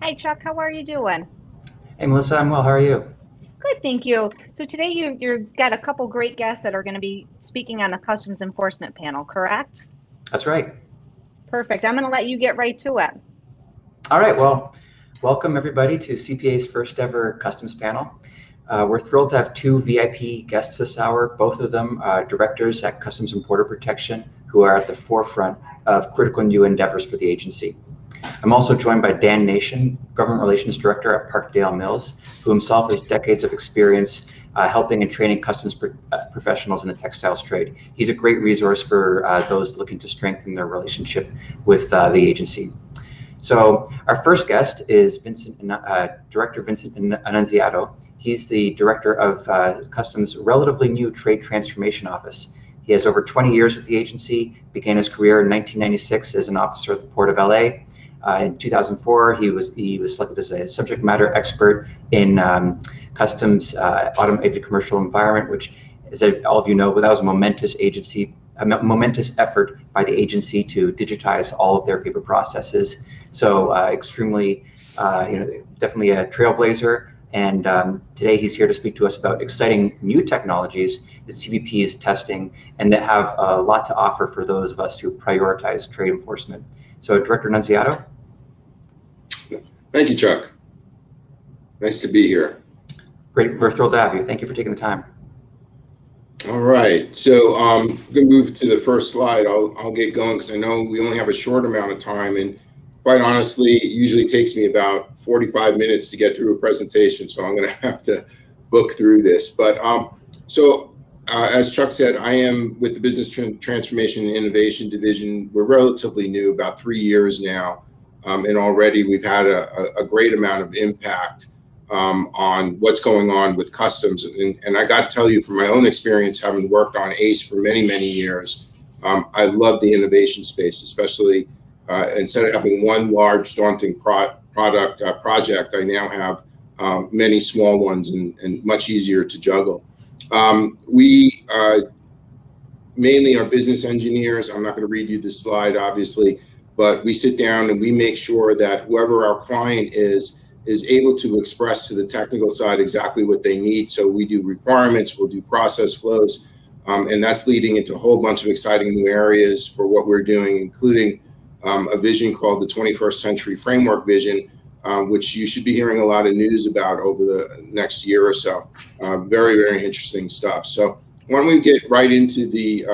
Hi, Chuck. How are you doing? Hey Melissa, I'm well. How are you? Good, thank you. So today you've got a couple great guests that are going to be speaking on the customs enforcement panel, correct? That's right. Perfect. I'm going to let you get right to it. All right. Well, welcome everybody to CPA's first ever customs panel. We're thrilled to have two VIP guests this hour, both of them directors at Customs and Border Protection who are at the forefront of critical new endeavors for the agency. I'm also joined by Dan Nation, Government Relations Director at Parkdale Mills, who himself has decades of experience helping and training customs professionals in the textiles trade. He's a great resource for those looking to strengthen their relationship with the agency. So our first guest is Director Vincent Annunziato. He's the Director of Customs' relatively new Trade Transformation Office. He has over 20 years with the agency, began his career in 1996 as an officer at the Port of LA. In 2004, he was selected as a subject matter expert in customs automated commercial environment, which, as all of you know, that was a momentous effort by the agency to digitize all of their paper processes. So extremely, definitely a trailblazer. And today he's here to speak to us about exciting new technologies that CBP is testing and that have a lot to offer for those of us who prioritize trade enforcement. So Director Annunziato. Thank you, Chuck. Nice to be here. Great, we're thrilled to have you. Thank you for taking the time. All right, so I'm going to move to the first slide. I'll get going because I know we only have a short amount of time, and quite honestly, it usually takes me about 45 minutes to get through a presentation, so I'm going to have to book through this. But as Chuck said, I am with the Business Transformation and Innovation Division. We're relatively new, about 3 years now, and already we've had a great amount of impact on what's going on with customs. And I got to tell you from my own experience, having worked on ACE for many, many years, I love the innovation space, especially instead of having one large daunting project, I now have many small ones and much easier to juggle. We mainly are business engineers. I'm not going to read you this slide, obviously, but we sit down and we make sure that whoever our client is able to express to the technical side exactly what they need. So we do requirements, we'll do process flows, and that's leading into a whole bunch of exciting new areas for what we're doing, including a vision called the 21st Century Framework Vision, which you should be hearing a lot of news about over the next year or so. Very, very interesting stuff. So why don't we get right into the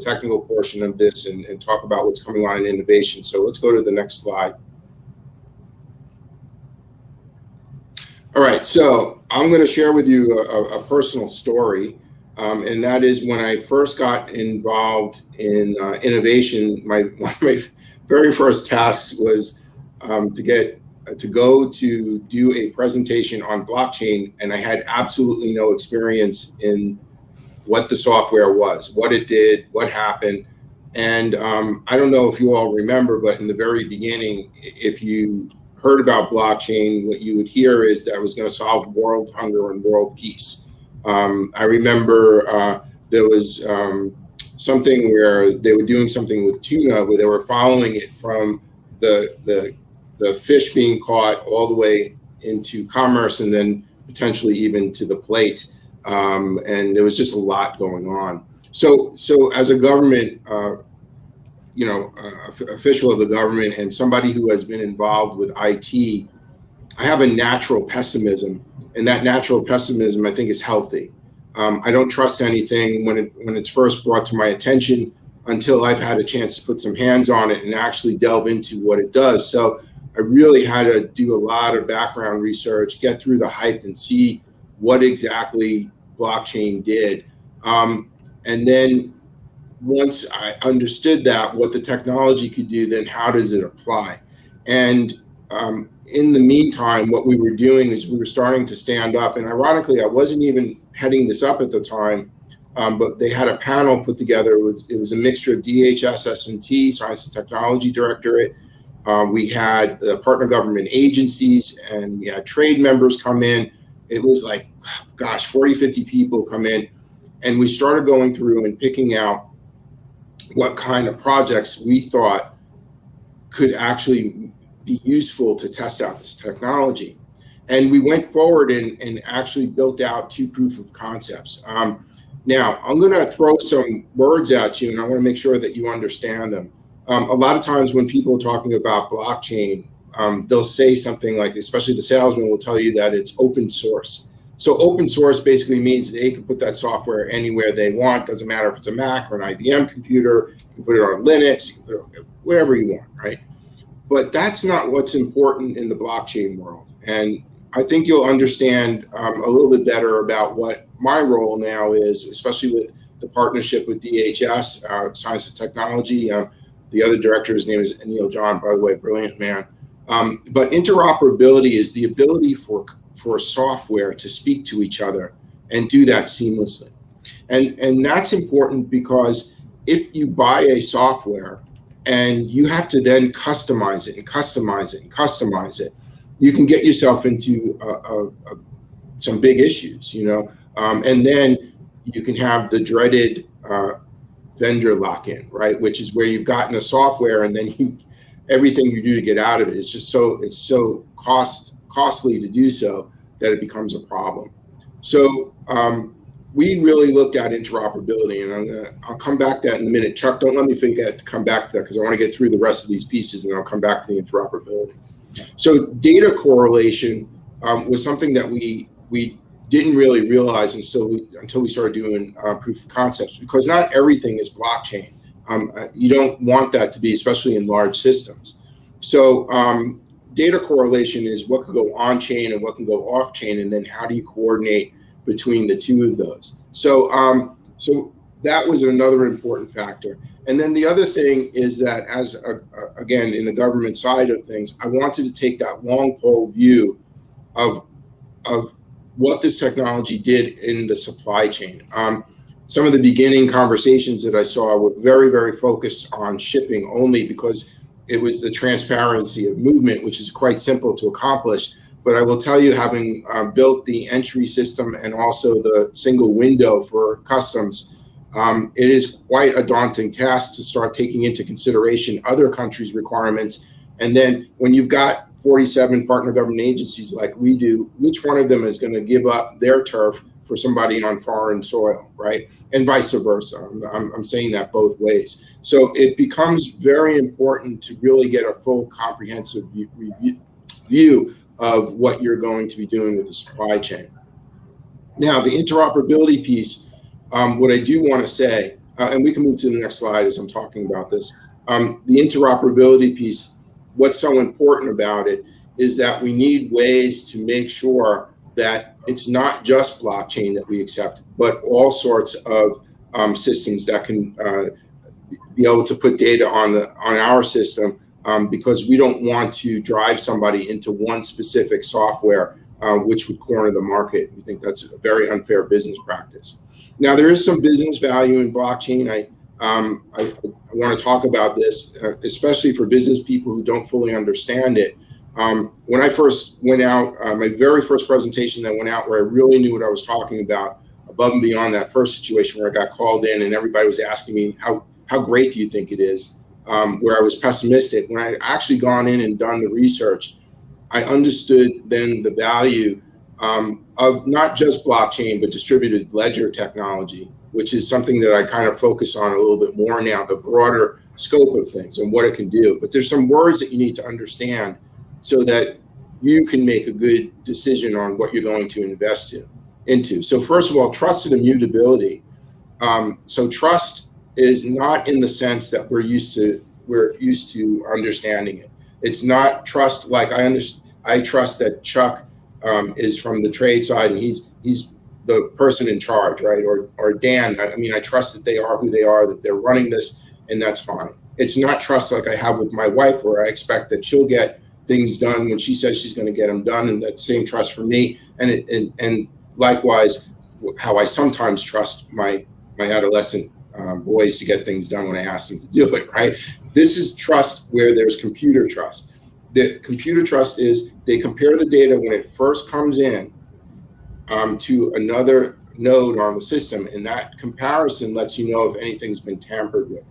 technical portion of this and talk about what's coming on in innovation. So let's go to the next slide. All right, so I'm going to share with you a personal story, and that is when I first got involved in innovation. One of my very first tasks was to go to do a presentation on blockchain, and I had absolutely no experience in what the software was, what it did, what happened. And I don't know if you all remember, but in the very beginning, if you heard about blockchain, what you would hear is that it was going to solve world hunger and world peace. I remember there was something where they were doing something with tuna, where they were following it from the fish being caught all the way into commerce and then potentially even to the plate. And there was just a lot going on. So as a government, official of the government and somebody who has been involved with IT, I have a natural pessimism, and that natural pessimism I think is healthy. I don't trust anything when it's first brought to my attention until I've had a chance to put some hands on it and actually delve into what it does. So I really had to do a lot of background research, get through the hype and see what exactly blockchain did. And then once I understood that, what the technology could do, then how does it apply? And in the meantime, what we were doing is we were starting to stand up. And ironically, I wasn't even heading this up at the time, but they had a panel put together. It was a mixture of DHS, S&T, Science and Technology Directorate. We had partner government agencies, and we had trade members come in. It was like, gosh, 40, 50 people come in. And we started going through and picking out what kind of projects we thought could actually be useful to test out this technology. And we went forward and actually built out 2 proof of concepts. Now, I'm going to throw some words at you, and I want to make sure that you understand them. A lot of times when people are talking about blockchain, they'll say something like, especially the salesman will tell you that it's open source. So open source basically means they can put that software anywhere they want. Doesn't matter if it's a Mac or an IBM computer. You can put it on Linux, you can put it wherever you want, right? But that's not what's important in the blockchain world. And I think you'll understand a little bit better about what my role now is, especially with the partnership with DHS, Science and Technology. The other director, his name is Neil John, by the way, brilliant man. But interoperability is the ability for software to speak to each other and do that seamlessly. And that's important because if you buy a software and you have to then customize it and customize it and customize it, you can get yourself into some big issues, you know, and then you can have the dreaded vendor lock-in, right? Which is where you've gotten a software and then everything you do to get out of it is just so costly to do so that it becomes a problem. So we really looked at interoperability, and I'll come back to that in a minute. Chuck, don't let me forget to come back to that because I want to get through the rest of these pieces, and I'll come back to the interoperability. So data correlation was something that we didn't really realize until we started doing proof of concepts, because not everything is blockchain. You don't want that to be, especially in large systems. So data correlation is what can go on chain and what can go off chain, and then how do you coordinate between the 2 of those. So so that was another important factor. And then the other thing is that again, in the government side of things, I wanted to take that long pole view of what this technology did in the supply chain. Some of the beginning conversations that I saw were very, very focused on shipping only because it was the transparency of movement, which is quite simple to accomplish. But I will tell you, having built the entry system and also the single window for customs, it is quite a daunting task to start taking into consideration other countries' requirements. And then when you've got 47 partner government agencies like we do, which one of them is going to give up their turf for somebody on foreign soil, right? And vice versa. I'm saying that both ways. So it becomes very important to really get a full comprehensive view of what you're going to be doing with the supply chain. Now, the interoperability piece, what I do want to say, and we can move to the next slide as I'm talking about this, the interoperability piece, what's so important about it is that we need ways to make sure that it's not just blockchain that we accept, but all sorts of systems that can be able to put data on our system, because we don't want to drive somebody into one specific software, which would corner the market. We think that's a very unfair business practice. Now, there is some business value in blockchain. I want to talk about this, especially for business people who don't fully understand it. When I first went out, my very first presentation that went out where I really knew what I was talking about, above and beyond that first situation where I got called in and everybody was asking me, how great do you think it is? Where I was pessimistic. When I had actually gone in and done the research, I understood then the value of not just blockchain, but distributed ledger technology, which is something that I kind of focus on a little bit more now, the broader scope of things and what it can do. But there's some words that you need to understand so that you can make a good decision on what you're going to invest into. So first of all, trust and immutability. So trust is not in the sense that we're used to understanding it. It's not trust like I trust that Chuck is from the trade side and he's the person in charge, right? Or Dan, I mean, I trust that they are who they are, that they're running this, and that's fine. It's not trust like I have with my wife, where I expect that she'll get things done when she says she's going to get them done, and that same trust for me. And likewise, how I sometimes trust my adolescent boys to get things done when I ask them to do it, right? This is trust where there's computer trust. The computer trust is they compare the data when it first comes in to another node on the system, and that comparison lets you know if anything's been tampered with.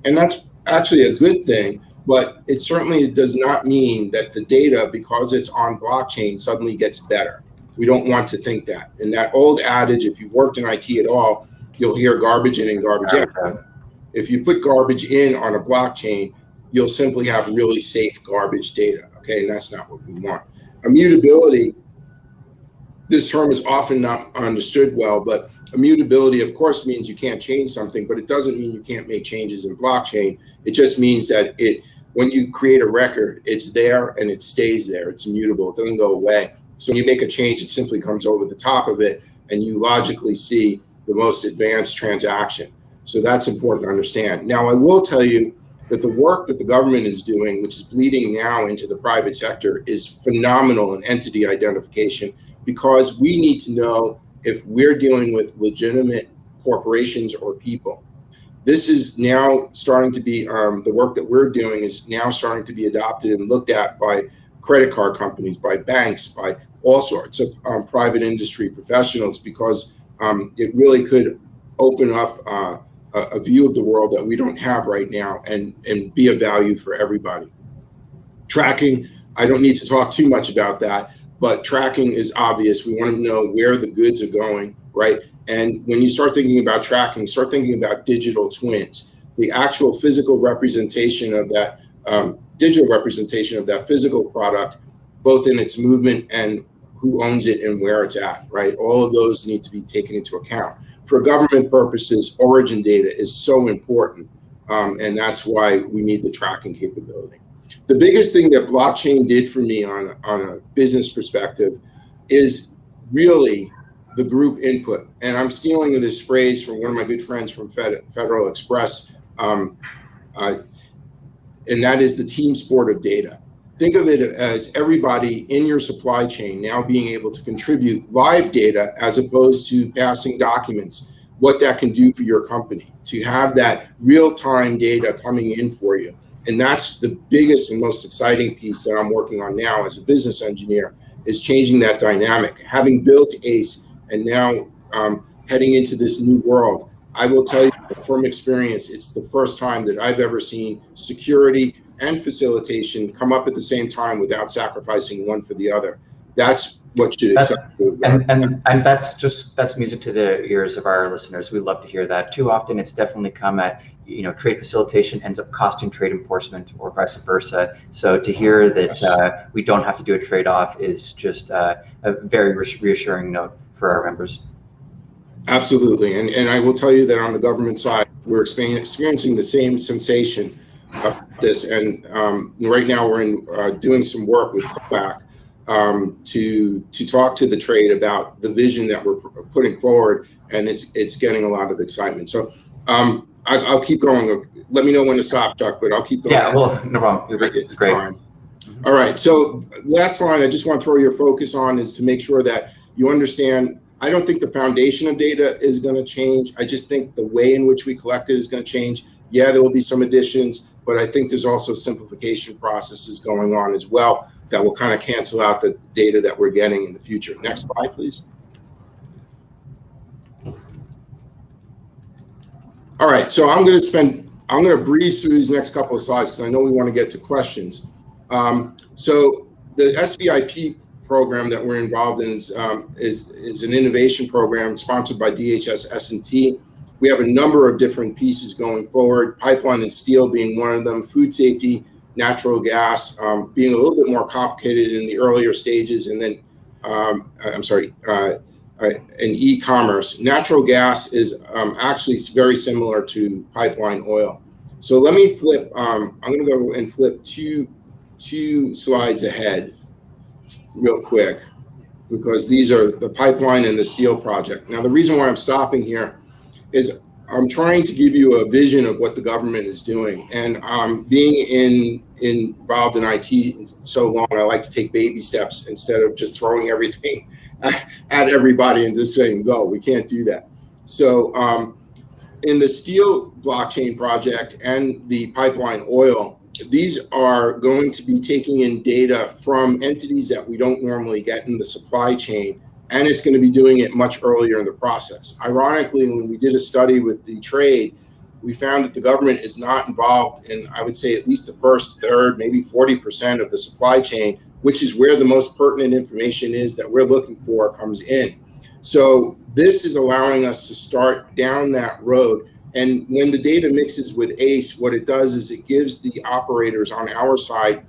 And that's actually a good thing, but it certainly does not mean that the data, because it's on blockchain, suddenly gets better. We don't want to think that. And that old adage, if you've worked in IT at all, you'll hear garbage in and garbage out. If you put garbage in on a blockchain, you'll simply have really safe garbage data, okay? And that's not what we want. Immutability, this term is often not understood well, but immutability, of course, means you can't change something, but it doesn't mean you can't make changes in blockchain. It just means that when you create a record, it's there and it stays there. It's immutable. It doesn't go away. So when you make a change, it simply comes over the top of it, and you logically see the most advanced transaction. So that's important to understand. Now, I will tell you that the work that the government is doing, which is bleeding now into the private sector, is phenomenal in entity identification, because we need to know if we're dealing with legitimate corporations or people. This is now starting to be, the work that we're doing is now starting to be adopted and looked at by credit card companies, by banks, by all sorts of private industry professionals, because it really could open up a view of the world that we don't have right now, and be of value for everybody. Tracking, I don't need to talk too much about that, but tracking is obvious. We want to know where the goods are going, right? And when you start thinking about tracking, start thinking about digital twins, the actual physical representation of that, digital representation of that physical product, both in its movement and who owns it and where it's at, right? All of those need to be taken into account. For government purposes, origin data is so important, and that's why we need the tracking capability. The biggest thing that blockchain did for me on a business perspective is really the group input. And I'm stealing this phrase from one of my good friends from Federal Express, and that is the team sport of data. Think of it as everybody in your supply chain now being able to contribute live data as opposed to passing documents, what that can do for your company, to have that real-time data coming in for you. And that's the biggest and most exciting piece that I'm working on now as a business engineer, is changing that dynamic. Having built ACE and now heading into this new world, I will tell you from experience, it's the first time that I've ever seen security and facilitation come up at the same time without sacrificing one for the other. That's what should accept. And that's music to the ears of our listeners. We love to hear that. Too often it's definitely come at, trade facilitation ends up costing trade enforcement or vice versa. So to hear that we don't have to do a trade-off is just a very reassuring note for our members. Absolutely, and I will tell you that on the government side, we're experiencing the same sensation of this, and right now we're in doing some work with COPAC to talk to the trade about the vision that we're putting forward, and it's getting a lot of excitement. So I'll keep going. Let me know when to stop, Chuck, but I'll keep going. Yeah, well, no problem. It's great. All right, so last line I just want to throw your focus on is to make sure that you understand, I don't think the foundation of data is going to change. I just think the way in which we collect it is going to change. Yeah, there will be some additions, but I think there's also simplification processes going on as well that will kind of cancel out the data that we're getting in the future. Next slide, please. All right, so I'm going to breeze through these next couple of slides because I know we want to get to questions. So the SVIP program that we're involved in is an innovation program sponsored by DHS S&T. We have a number of different pieces going forward, pipeline and steel being one of them, food safety, natural gas being a little bit more complicated in the earlier stages, and then, in e-commerce. Natural gas is actually very similar to pipeline oil. So let me flip, I'm gonna go and flip two slides ahead real quick, because these are the pipeline and the steel project. Now, the reason why I'm stopping here is I'm trying to give you a vision of what the government is doing. And being involved in IT so long, I like to take baby steps instead of just throwing everything at everybody and just saying, go. We can't do that. So in the steel blockchain project and the pipeline oil, these are going to be taking in data from entities that we don't normally get in the supply chain, and it's going to be doing it much earlier in the process. Ironically, when we did a study with the trade, we found that the government is not involved in, I would say, at least the first third, maybe 40% of the supply chain, which is where the most pertinent information is that we're looking for comes in. So this is allowing us to start down that road. And when the data mixes with ACE, what it does is it gives the operators on our side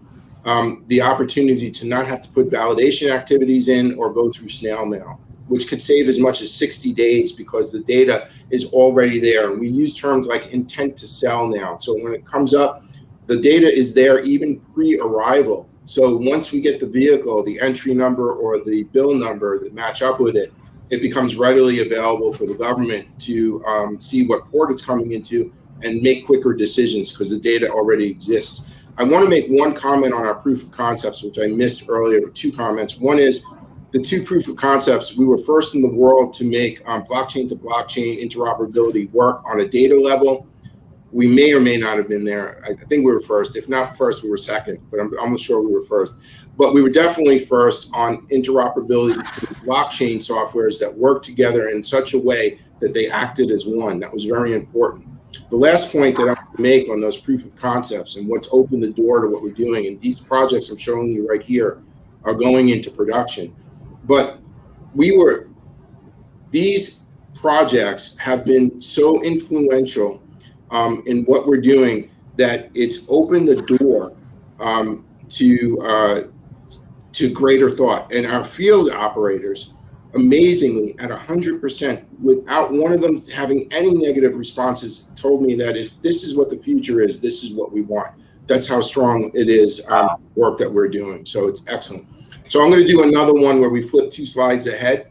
the opportunity to not have to put validation activities in or go through snail mail, which could save as much as 60 days because the data is already there. And we use terms like intent to sell now. So when it comes up, the data is there even pre-arrival. So once we get the vehicle, the entry number or the bill number that match up with it, it becomes readily available for the government to see what port it's coming into and make quicker decisions because the data already exists. I want to make one comment on our proof of concepts, which I missed earlier, with 2 comments. One is the 2 proof of concepts. We were first in the world to make blockchain to blockchain interoperability work on a data level. We may or may not have been there. I think we were first. If not first, we were second, but I'm almost sure we were first. But we were definitely first on interoperability between blockchain softwares that work together in such a way that they acted as one. That was very important. The last point that I want to make on those proof of concepts and what's opened the door to what we're doing, and these projects I'm showing you right here are going into production. But these projects have been so influential in what we're doing that it's opened the door to greater thought. And our field operators, amazingly, at 100%, without one of them having any negative responses, told me that if this is what the future is, this is what we want. That's how strong it is, work that we're doing. So it's excellent. So I'm going to do another one where we flip 2 slides ahead,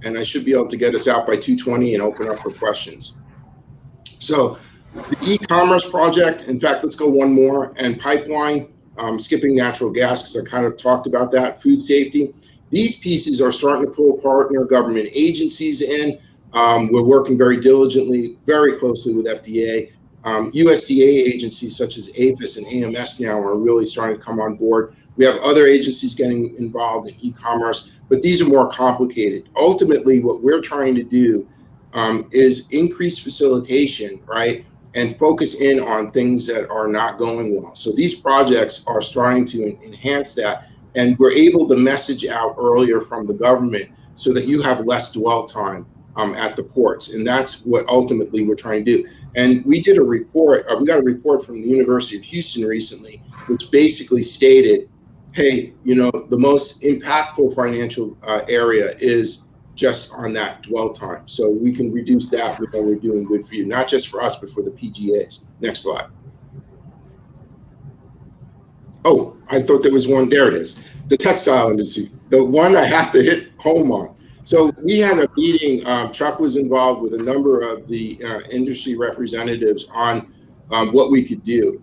and I should be able to get us out by 2:20 and open up for questions. So the e-commerce project, in fact, let's go one more, and pipeline, skipping natural gas because I kind of talked about that, food safety. These pieces are starting to pull partner government agencies in. We're working very diligently, very closely with FDA. USDA agencies such as APHIS and AMS now are really starting to come on board. We have other agencies getting involved in e-commerce, but these are more complicated. Ultimately, what we're trying to do is increase facilitation, right? And focus in on things that are not going well. So these projects are starting to enhance that. And we're able to message out earlier from the government so that you have less dwell time at the ports. And that's what ultimately we're trying to do. And we did a report, we got a report from the University of Houston recently, which basically stated, hey, you know, the most impactful financial area is just on that dwell time. So we can reduce that when we're doing good for you, not just for us, but for the PGAs. Next slide. Oh, I thought there was one. There it is. The textile industry, the one I have to hit home on. So we had a meeting, Chuck was involved with a number of the industry representatives on what we could do.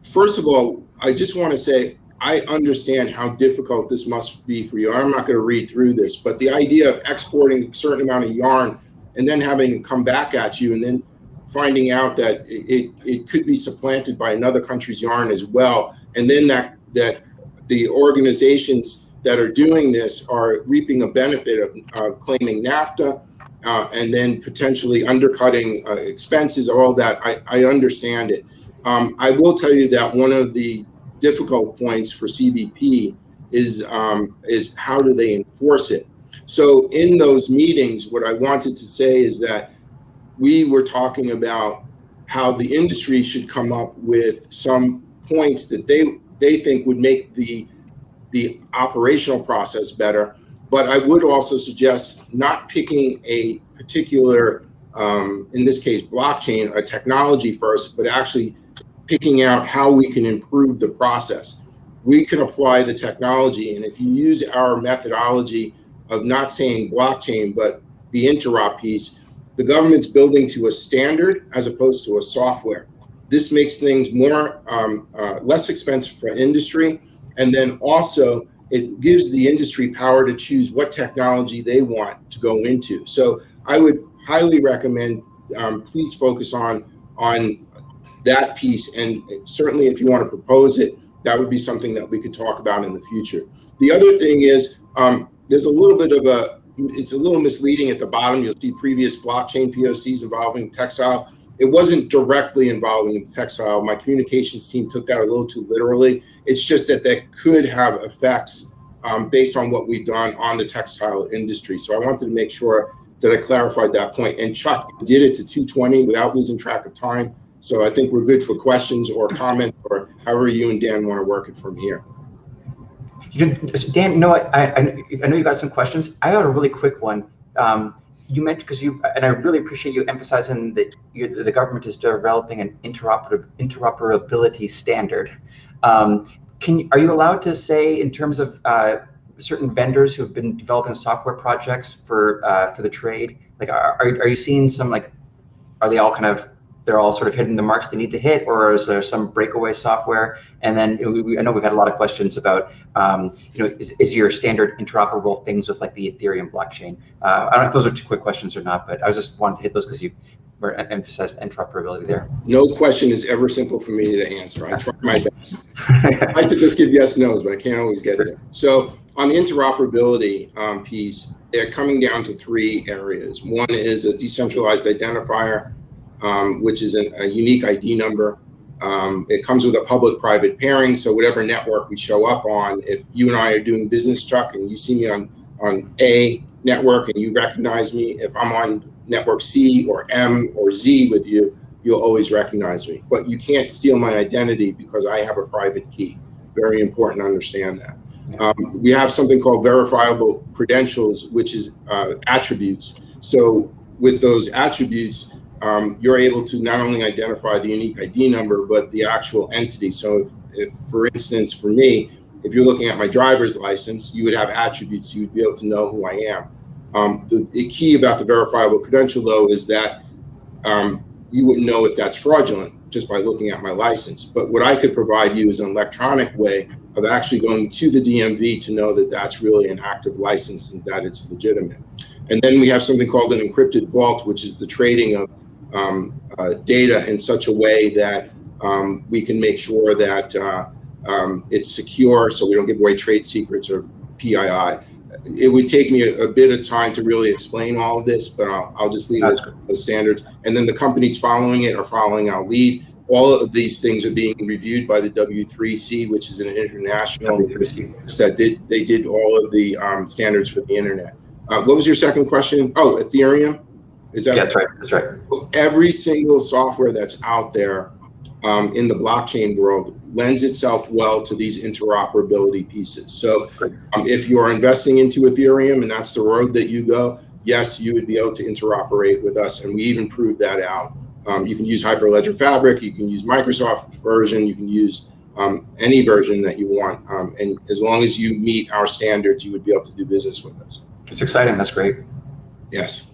First of all, I just want to say, I understand how difficult this must be for you. I'm not going to read through this, but the idea of exporting a certain amount of yarn and then having it come back at you and then finding out that it could be supplanted by another country's yarn as well. And then that the organizations that are doing this are reaping a benefit of claiming NAFTA and then potentially undercutting expenses, all that. I understand it. I will tell you that one of the difficult points for CBP is how do they enforce it? So in those meetings, what I wanted to say is that we were talking about how the industry should come up with some points that they think would make the operational process better. But I would also suggest not picking a particular, in this case, blockchain or technology first, but actually picking out how we can improve the process. We can apply the technology, and if you use our methodology of not saying blockchain, but the interop piece, the government's building to a standard as opposed to a software. This makes things more less expensive for industry, and then also it gives the industry power to choose what technology they want to go into. So I would highly recommend please focus on that piece, and certainly if you want to propose it, that would be something that we could talk about in the future. The other thing is there's a little bit of it's a little misleading at the bottom. You'll see previous blockchain POCs involving textile. it wasn't directly involving the textile. My communications team took that a little too literally. It's just that could have effects based on what we've done on the textile industry. So I wanted to make sure that I clarified that point. And Chuck did it to 2:20 without losing track of time. So I think we're good for questions or comments, or however you and Dan want to work it from here. Dan, I know you got some questions. I got a really quick one. You mentioned, and I really appreciate you emphasizing that the government is developing an interoperability standard. Are you allowed to say, in terms of certain vendors who have been developing software projects for the trade, like are you seeing some, like, are they all they're all sort of hitting the marks they need to hit, or is there some breakaway software? And then I know we've had a lot of questions about, is your standard interoperable things with like the Ethereum blockchain? I don't know if those are two quick questions or not, but I was just wanting to hit those because you emphasized interoperability there. No question is ever simple for me to answer. I try my best. I like to just give yes, no's, but I can't always get there. So on the interoperability piece, they're coming down to 3 areas. One is a decentralized identifier, which is a unique ID number. It comes with a public-private pairing, so whatever network we show up on, if you and I are doing business, Chuck, and you see me on A network and you recognize me, if I'm on network C or M or Z with you, you'll always recognize me. But you can't steal my identity because I have a private key. Very important to understand that. We have something called verifiable credentials, which is attributes. So with those attributes, you're able to not only identify the unique ID number, but the actual entity. So if for instance, for me, if you're looking at my driver's license, you would have attributes. You would be able to know who I am. The key about the verifiable credential, though, is that you wouldn't know if that's fraudulent just by looking at my license. But what I could provide you is an electronic way of actually going to the DMV to know that that's really an active license and that it's legitimate. And then we have something called an encrypted vault, which is the trading of data in such a way that we can make sure that it's secure, so we don't give away trade secrets or PII. It would take me a bit of time to really explain all of this, but I'll just leave it at those standards. And then the companies following it are following our lead. All of these things are being reviewed by the W3C, which is an international that they did all of the standards for the internet. What was your second question? Oh, Ethereum. Is that? Yeah, that's right. That's right. Every single software that's out there in the blockchain world lends itself well to these interoperability pieces. So if you are investing into Ethereum and that's the road that you go, yes, you would be able to interoperate with us. And we even proved that out. You can use Hyperledger Fabric, you can use Microsoft version, you can use any version that you want. And as long as you meet our standards, you would be able to do business with us. It's exciting. That's great. Yes.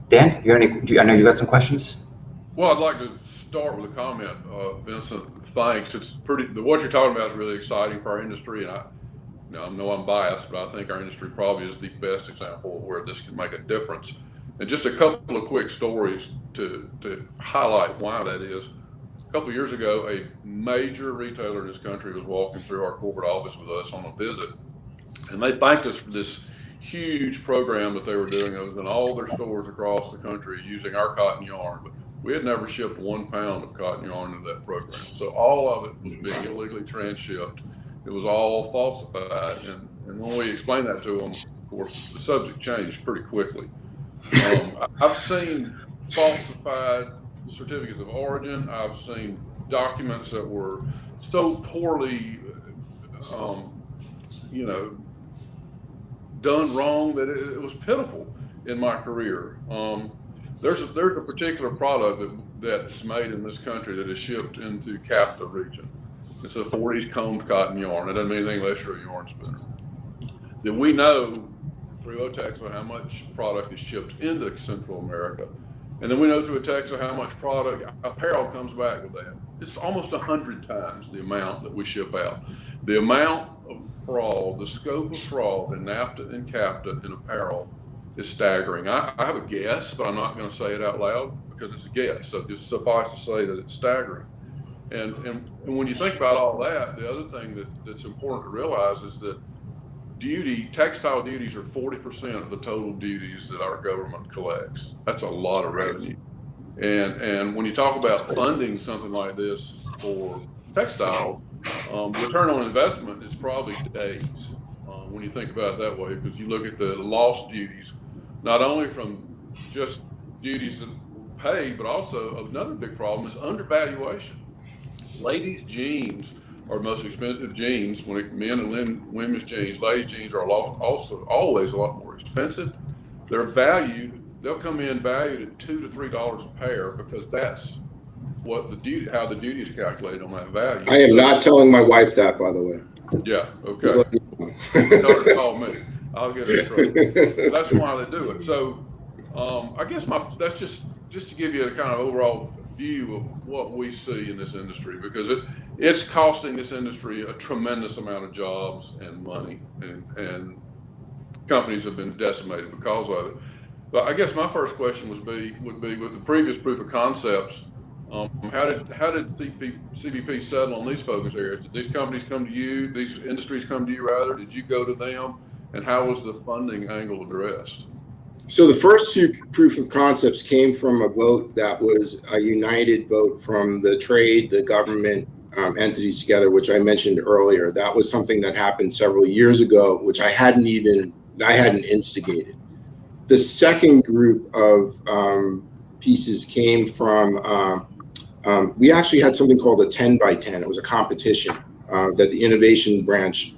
Dan, I know you got some questions. Well, I'd like to start with a comment, Vincent. Thanks. What you're talking about is really exciting for our industry, and I know I'm biased, but I think our industry probably is the best example of where this can make a difference. And just a couple of quick stories to highlight why that is. A couple of years ago, a major retailer in this country was walking through our corporate office with us on a visit, and they thanked us for this huge program that they were doing in all their stores across the country using our cotton yarn. But we had never shipped 1 pound of cotton yarn into that program. So all of it was being illegally transshipped. It was all falsified. And when we explained that to them, of course, the subject changed pretty quickly. I've seen falsified certificates of origin. I've seen documents that were so poorly, done wrong that it was pitiful in my career. There's a particular product that's made in this country that is shipped into CAFTA region. It's a 40 combed cotton yarn. It doesn't mean anything unless you're a yarn spinner. Then we know through OTEXA how much product is shipped into Central America. And then we know through OTEXA how much product, apparel comes back with that. It's almost 100 times the amount that we ship out. The amount of fraud, the scope of fraud in NAFTA and CAFTA in apparel is staggering. I have a guess, but I'm not going to say it out loud because it's a guess. So just suffice to say that it's staggering. And when you think about all that, the other thing that's important to realize is that textile duties are 40% of the total duties that our government collects. That's a lot of revenue. And when you talk about funding something like this for textile, return on investment is probably days when you think about it that way, because you look at the lost duties, not only from just duties that were paid, but also another big problem is undervaluation. Ladies' jeans are most expensive jeans. Men and women's jeans, ladies' jeans are also always a lot more expensive. They're valued. They'll come in valued at $2 to $3 a pair, because that's what how the duty is calculated on that value. I am not telling my wife that, by the way. Yeah. Okay. Tell her to call me. I'll get her in trouble. So that's why they do it. So I guess that's just to give you a kind of overall view of what we see in this industry, because it's costing this industry a tremendous amount of jobs and money, and companies have been decimated because of it. But I guess my first question would be with the previous proof of concepts, how did CBP settle on these focus areas? Did these companies come to you? These industries come to you rather? Did you go to them? And how was the funding angle addressed? So the first two proof of concepts came from a vote that was a united vote from the trade, the government entities together, which I mentioned earlier. That was something that happened several years ago, which I hadn't instigated. The second group of pieces came from, we actually had something called a 10 by 10. It was a competition that the innovation branch,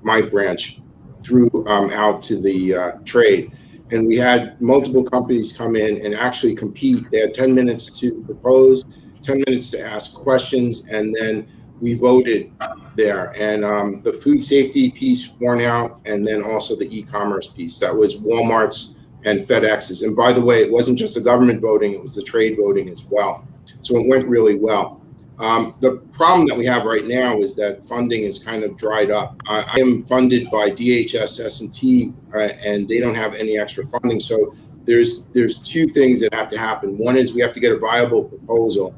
my branch, threw out to the trade. And we had multiple companies come in and actually compete. They had 10 minutes to propose, 10 minutes to ask questions, and then we voted there. And the food safety piece won out, and then also the e-commerce piece. That was Walmart's and FedEx's. And by the way, it wasn't just the government voting, it was the trade voting as well. So it went really well. The problem that we have right now is that funding is kind of dried up. I am funded by DHS, S&T, and they don't have any extra funding. So there's two things that have to happen. One is we have to get a viable proposal,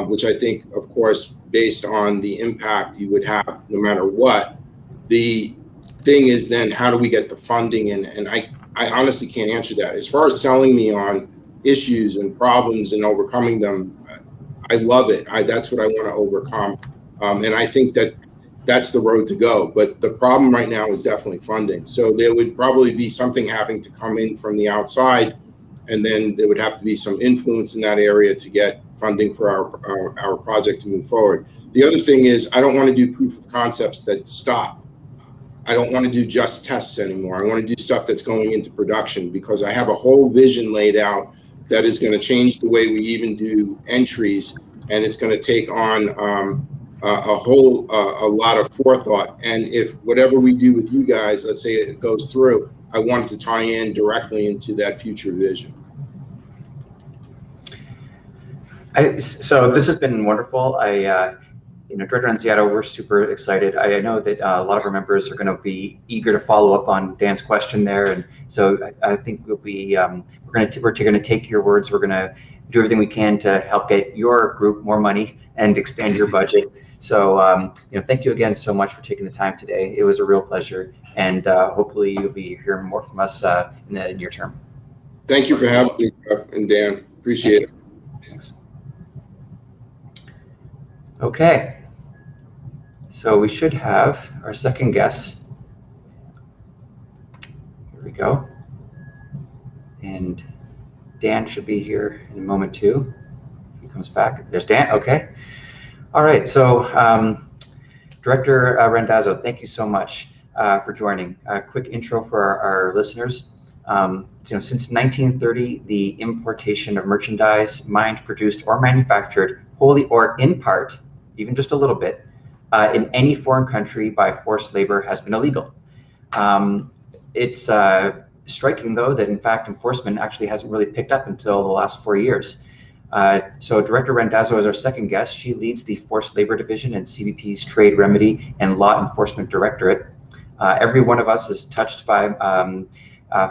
which I think, of course, based on the impact you would have no matter what. The thing is then, how do we get the funding? And I honestly can't answer that. As far as selling me on issues and problems and overcoming them, I love it. That's what I want to overcome. And I think that that's the road to go. But the problem right now is definitely funding. So there would probably be something having to come in from the outside, and then there would have to be some influence in that area to get funding for our project to move forward. The other thing is, I don't want to do proof of concepts that stop. I don't want to do just tests anymore. I want to do stuff that's going into production, because I have a whole vision laid out that is going to change the way we even do entries, and it's going to take on a lot of forethought. And if whatever we do with you guys, let's say it goes through, I want it to tie in directly into that future vision. So this has been wonderful. Director Annuniziato, we're super excited. I know that a lot of our members are going to be eager to follow up on Dan's question there, and so I think we'll be we're going to take your words. We're going to do everything we can to help get your group more money and expand your budget. So thank you again so much for taking the time today. It was a real pleasure, and hopefully you'll be hearing more from us in the near term. Thank you for having me, and Dan. Appreciate it. Thanks. Okay. So we should have our second guest. Here we go. And Dan should be here in a moment too. He comes back. There's Dan. Okay. All right. So Director Randazzo, thank you so much for joining. A quick intro for our listeners. Since 1930, the importation of merchandise mined, produced, or manufactured wholly or in part, even just a little bit, in any foreign country by forced labor has been illegal. It's striking, though, that in fact enforcement actually hasn't really picked up until the last 4 years. So Director Randazzo is our second guest. She leads the Forced Labor Division in CBP's Trade Remedy and Law Enforcement Directorate. Every one of us is touched by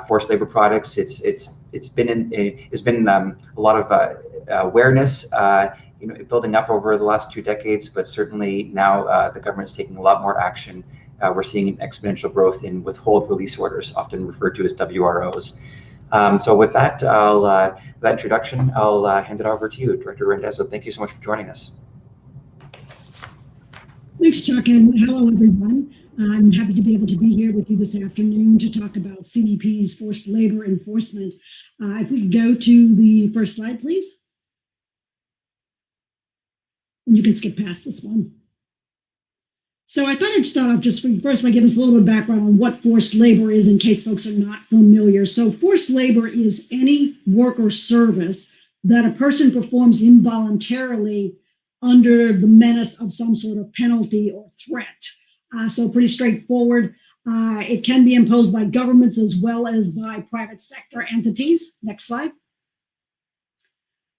forced labor products. It's been a lot of awareness building up over the last 2 decades, but certainly now the government is taking a lot more action we're seeing an exponential growth in withhold release orders, often referred to as WROs. So with that, that introduction, I'll hand it over to you, Director Randazzo. Thank you so much for joining us. Thanks, Chuck, and hello, everyone. I'm happy to be able to be here with you this afternoon to talk about CBP's forced labor enforcement. If we could go to the first slide, please. And you can skip past this one. So I thought I'd start off just first by giving us a little bit of background on what forced labor is in case folks are not familiar. So forced labor is any work or service that a person performs involuntarily under the menace of some sort of penalty or threat. So pretty straightforward. It can be imposed by governments as well as by private sector entities. Next slide.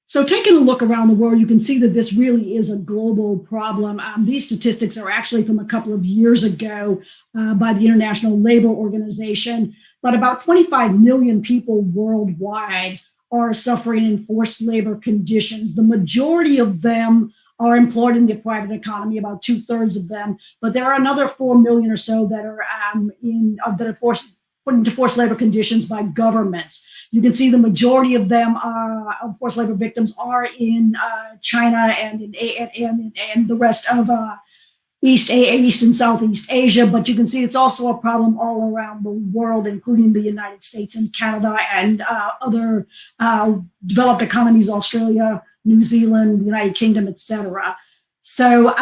So taking a look around the world, you can see that this really is a global problem. These statistics are actually from a couple of years ago by the International Labor Organization, but about 25 million people worldwide are suffering in forced labor conditions. The majority of them are employed in the private economy, about 2/3 of them, but there are another 4 million or so that are put into forced labor conditions by governments. You can see the majority of them of forced labor victims are in China and the rest of East and Southeast Asia, but you can see it's also a problem all around the world, including the United States and Canada and other developed economies, Australia, New Zealand, the United Kingdom, etc. So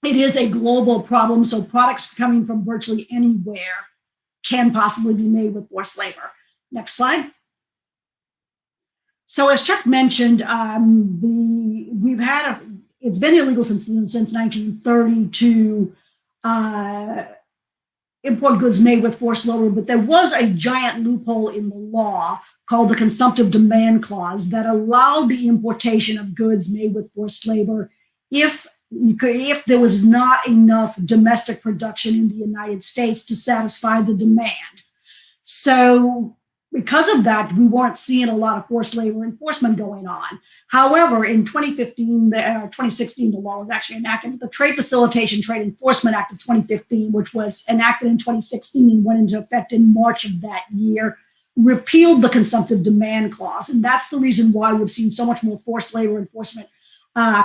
it is a global problem. So products coming from virtually anywhere can possibly be made with forced labor. Next slide. So as Chuck mentioned, it's been illegal since 1930 to import goods made with forced labor, but there was a giant loophole in the law called the Consumptive Demand Clause that allowed the importation of goods made with forced labor if there was not enough domestic production in the United States to satisfy the demand. So because of that, we weren't seeing a lot of forced labor enforcement going on. However, in 2016, the law was actually enacted with the Trade Facilitation Trade Enforcement Act of 2015, which was enacted in 2016 and went into effect in March of that year, repealed the Consumptive Demand Clause. And that's the reason why we've seen so much more forced labor enforcement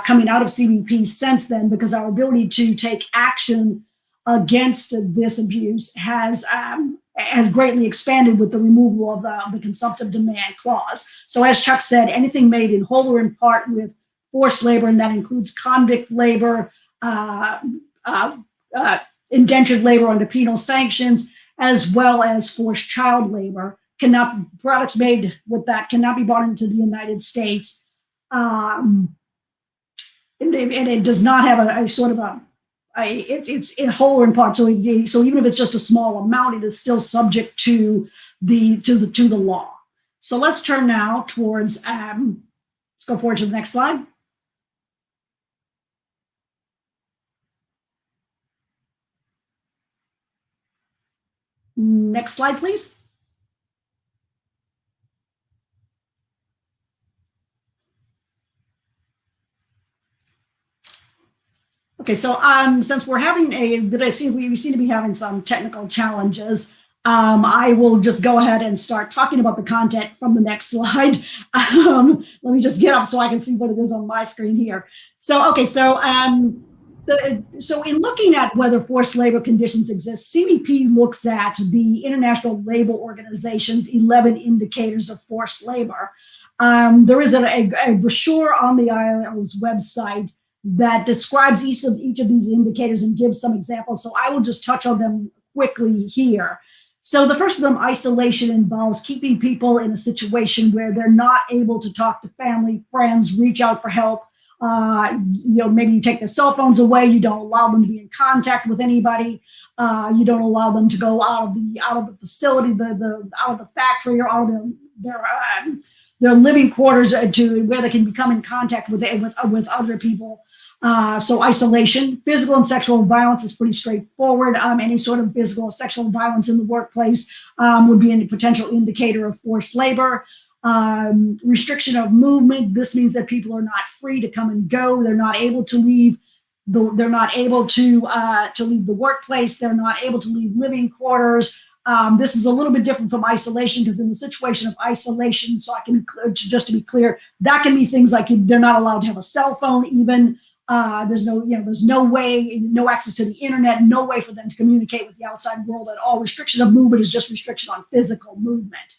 coming out of CBP since then, because our ability to take action against this abuse has greatly expanded with the removal of the Consumptive Demand Clause. So as Chuck said, anything made in whole or in part with forced labor, and that includes convict labor, indentured labor under penal sanctions, as well as forced child labor, products made with that cannot be brought into the United States. And it does not have a sort of it's in whole or in part. So even if it's just a small amount, it is still subject to the law. So let's turn now towards let's go forward to the next slide. Next slide, please. Okay, so since we're having we seem to be having some technical challenges, I will just go ahead and start talking about the content from the next slide. Let me just get up so I can see what it is on my screen here. So, okay, so in looking at whether forced labor conditions exist, CBP looks at the International Labor Organization's 11 indicators of forced labor. There is a brochure on the ILO's website that describes each of these indicators and gives some examples. So I will just touch on them quickly here. So the first of them, isolation, involves keeping people in a situation where they're not able to talk to family, friends, reach out for help. Maybe you take their cell phones away. You don't allow them to be in contact with anybody. You don't allow them to go out of the facility, out of the factory, or out of their living quarters to where they can become in contact with other people. So isolation. Physical and sexual violence is pretty straightforward. Any sort of physical or sexual violence in the workplace would be a potential indicator of forced labor. Restriction of movement. This means that people are not free to come and go. They're not able to leave they're not able to leave the workplace. They're not able to leave living quarters. This is a little bit different from isolation, because in the situation of isolation, so I can be clear, just to be clear, that can be things like they're not allowed to have a cell phone even. There's no way, no access to the internet, no way for them to communicate with the outside world at all. Restriction of movement is just restriction on physical movement.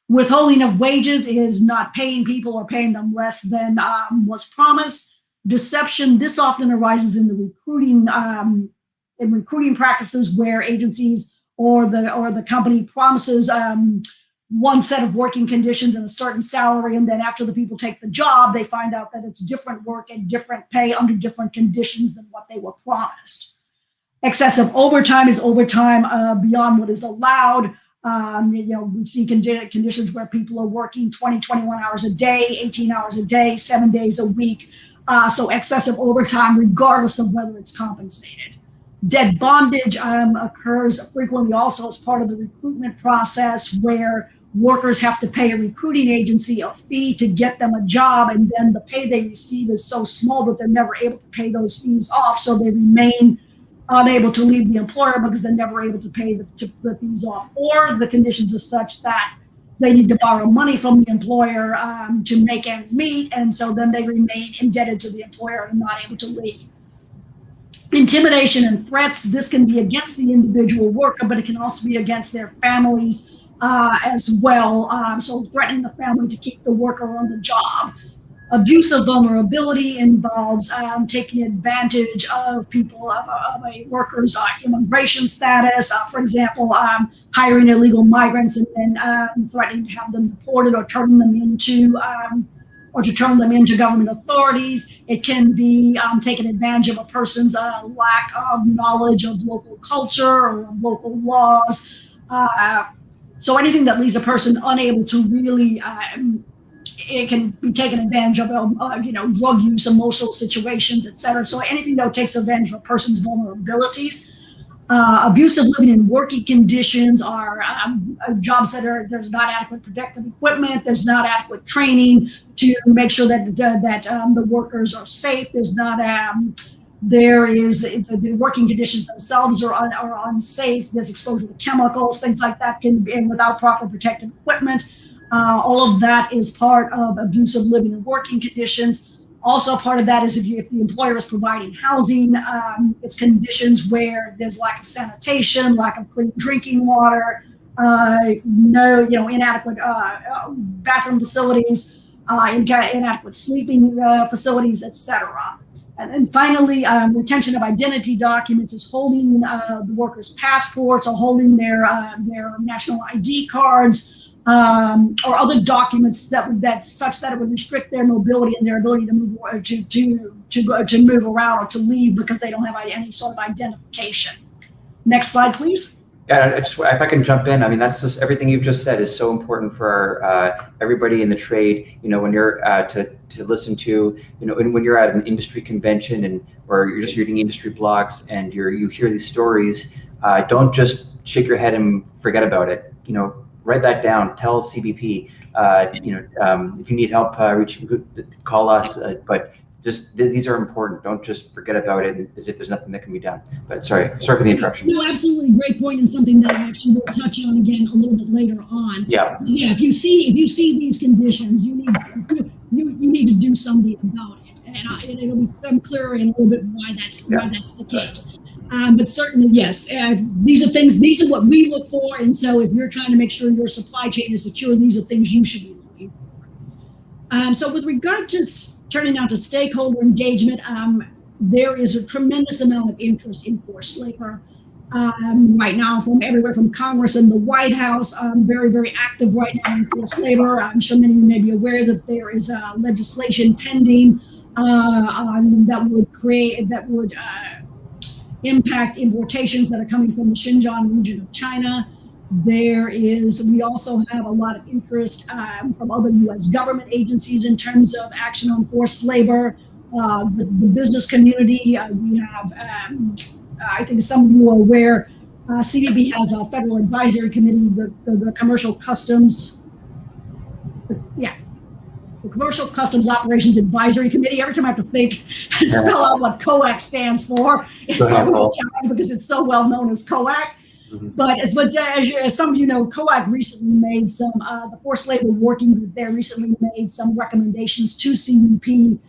Withholding of wages is not paying people or paying them less than was promised. Deception, this often arises in the recruiting practices, where agencies or the company promises one set of working conditions and a certain salary, and then after the people take the job, they find out that it's different work and different pay under different conditions than what they were promised. Excessive overtime is overtime beyond what is allowed. We've seen conditions where people are working 20, 21 hours a day, 18 hours a day, 7 days a week. So excessive overtime, regardless of whether it's compensated. Debt bondage occurs frequently also as part of the recruitment process, where workers have to pay a recruiting agency a fee to get them a job, and then the pay they receive is so small that they're never able to pay those fees off, so they remain unable to leave the employer because they're never able to pay the fees off, or the conditions are such that they need to borrow money from the employer to make ends meet, and so then they remain indebted to the employer and not able to leave. Intimidation and threats, this can be against the individual worker, but it can also be against their families as well. So threatening the family to keep the worker on the job. Abuse of vulnerability involves taking advantage of people, of a worker's immigration status. For example, hiring illegal migrants and then threatening to have them deported or turning them into government authorities. It can be taking advantage of a person's lack of knowledge of local culture or of local laws. So anything that leaves a person unable to really, it can be taken advantage of, drug use, emotional situations, etc. So anything that takes advantage of a person's vulnerabilities. Abusive living and working conditions are jobs that there's not adequate protective equipment, there's not adequate training to make sure that the workers are safe. There's not the working conditions themselves are unsafe. There's exposure to chemicals, things like that can be without proper protective equipment. All of that is part of abusive living and working conditions. Also, part of that is if the employer is providing housing, it's conditions where there's lack of sanitation, lack of clean drinking water, inadequate bathroom facilities, inadequate sleeping facilities, etc. And then finally, retention of identity documents is holding the workers' passports or holding their national ID cards. Or other documents that such that it would restrict their mobility and their ability to move to move around or to leave because they don't have any sort of identification. Next slide, please. Yeah, if I can jump in, I mean, that's just everything you've just said is so important for everybody in the trade. When you're to listen to, when you're at an industry convention or you're just reading industry blogs and you hear these stories, don't just shake your head and forget about it. Write that down. Tell CBP. If you need help, call us. But just these are important. Don't just forget about it as if there's nothing that can be done. But sorry for the interruption. No, absolutely, great point, and something that I actually will touch on again a little bit later on. Yeah. Yeah. If you see these conditions, you need to do something about it, and it'll become clearer in a little bit why that's the case. But certainly, yes, these are what we look for. And so if you're trying to make sure your supply chain is secure, these are things you should be looking for. So with regard to turning out to stakeholder engagement, there is a tremendous amount of interest in forced labor right now from everywhere from Congress and the White House. Very, very active right now in forced labor. I'm sure many of you may be aware that there is legislation pending that would impact importations that are coming from the Xinjiang region of China. We also have a lot of interest from other U.S. government agencies in terms of action on forced labor. The business community, we have, I think some of you are aware, CBP has a federal advisory committee, the commercial customs, the Commercial Customs Operations Advisory Committee. Every time I have to think and spell out what COAC stands for, it's always a challenge because it's so well known as COAC. But as some of you know, COAC recently made some, the Forced Labor Working Group there recently made some recommendations to CVP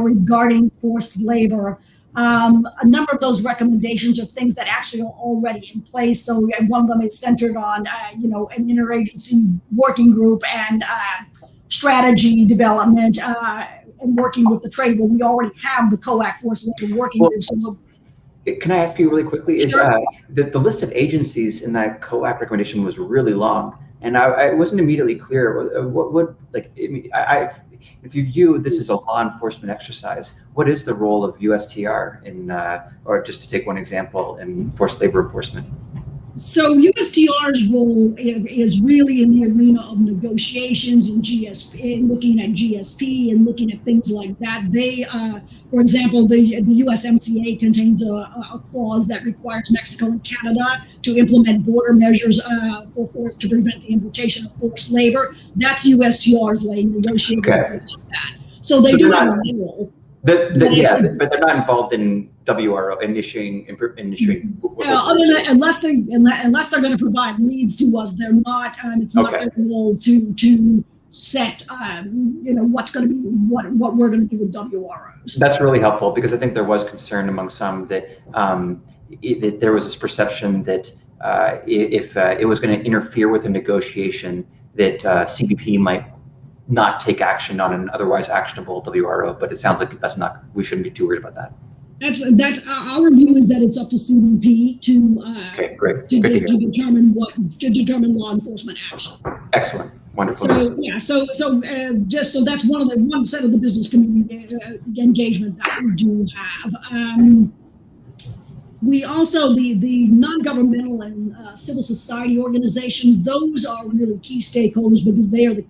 regarding forced labor. A number of those recommendations are things that actually are already in place. So one of them is centered on, an interagency working group and strategy development and working with the trade. But we already have the COAC Forced Labor Working Group. So can I ask you really quickly? Is sure. The list of agencies in that COAC recommendation was really long, and I wasn't immediately clear what would if you view this as a law enforcement exercise, what is the role of USTR in, or just to take one example, in forced labor enforcement? So USTR's role is really in the arena of negotiations and GSP, and looking at GSP and looking at things like that. They, for example, the USMCA contains a clause that requires Mexico and Canada to implement border measures to prevent the importation of forced labor. That's USTR's way of negotiating things like that. So they do have a role. But they're not involved in WRO in issuing. Unless they're going to provide leads to us, they're not. It's not their role to set, what's going to be what we're going to do with WROs. That's really helpful, because I think there was concern among some that there was this perception that if it was going to interfere with a negotiation, that CBP might not take action on an otherwise actionable WRO, but it sounds like we shouldn't be too worried about that. That's our view, is that it's up to CBP to determine law enforcement action. Excellent, wonderful. So that's one set of the business community engagement that we do have. We also, the non-governmental and civil society organizations, those are really key stakeholders because they are the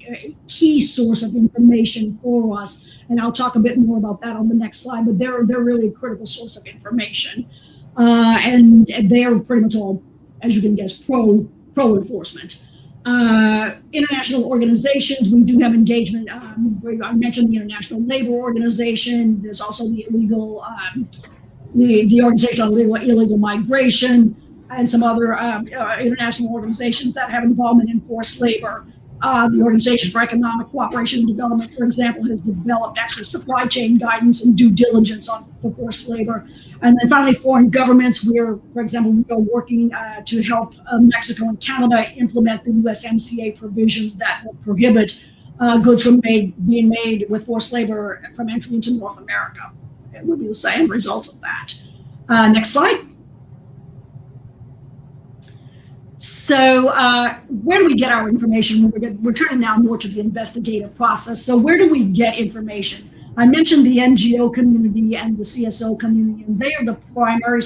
key source of information for us. And I'll talk a bit more about that on the next slide, but they're really a critical source of information. And they are pretty much all, as you can guess, pro-enforcement. International organizations, we do have engagement. I mentioned the International Labor Organization. There's also the illegal the Organization on Illegal Migration, and some other international organizations that have involvement in forced labor. The Organization for Economic Cooperation and Development, for example, has developed actually supply chain guidance and due diligence for forced labor. And then finally, foreign governments, we are working to help Mexico and Canada implement the USMCA provisions that will prohibit goods from being made with forced labor from entry into North America. It would be the same result of that. Next slide. So where do we get our information? We're turning now more to the investigative process. So where do we get information? I mentioned the NGO community and the CSO community, and they are the primary,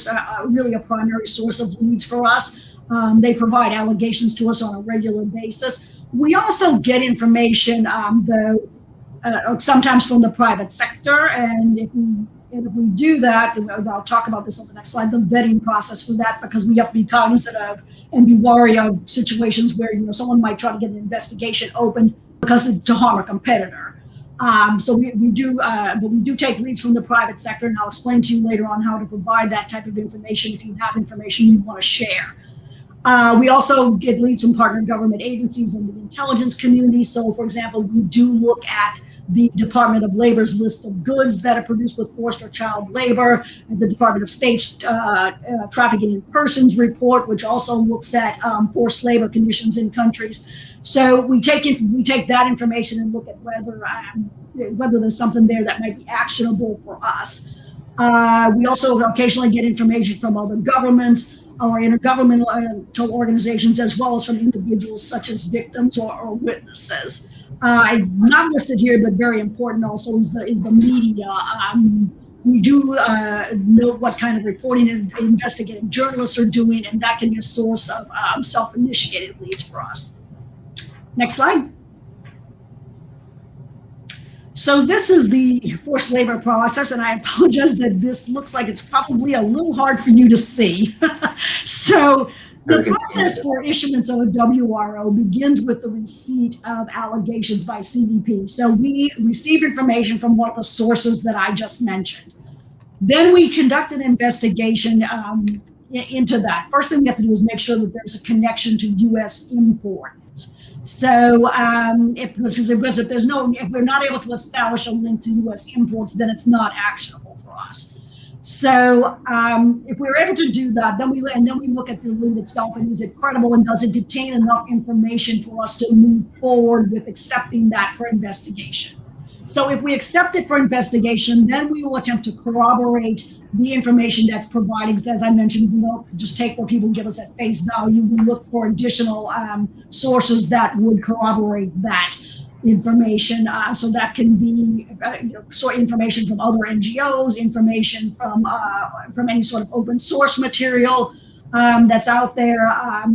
really a primary source of leads for us. They provide allegations to us on a regular basis. We also get information, sometimes from the private sector, and if we do that, and I'll talk about this on the next slide, the vetting process for that, because we have to be cognizant of and be wary of situations where someone might try to get an investigation open to harm a competitor. So we do take leads from the private sector, and I'll explain to you later on how to provide that type of information if you have information you want to share. We also get leads from partner government agencies and the intelligence community. So, for example, we do look at the Department of Labor's list of goods that are produced with forced or child labor, and the Department of State's Trafficking in Persons report, which also looks at forced labor conditions in countries. So we take that information and look at whether there's something there that might be actionable for us. We also occasionally get information from other governments or intergovernmental organizations, as well as from individuals such as victims or witnesses. Not listed here, but very important also is the media. We do note what kind of reporting investigative journalists are doing, and that can be a source of self-initiated leads for us. Next slide. So this is the forced labor process, and I apologize that this looks like it's probably a little hard for you to see. So The process for issuance of a WRO begins with the receipt of allegations by CVP. So we receive information from one of the sources that I just mentioned. Then we conduct an investigation into that. First thing we have to do is make sure that there's a connection to U.S. imports. So if we're not able to establish a link to U.S. imports, then it's not actionable for us. So if we're able to do that, then we look at the lead itself, and is it credible, and does it contain enough information for us to move forward with accepting that for investigation. So if we accept it for investigation, then we will attempt to corroborate the information that's provided. Because as I mentioned, we don't just take what people give us at face value. We look for additional sources that would corroborate that information. So that can be information from other NGOs, information from any sort of open source material that's out there,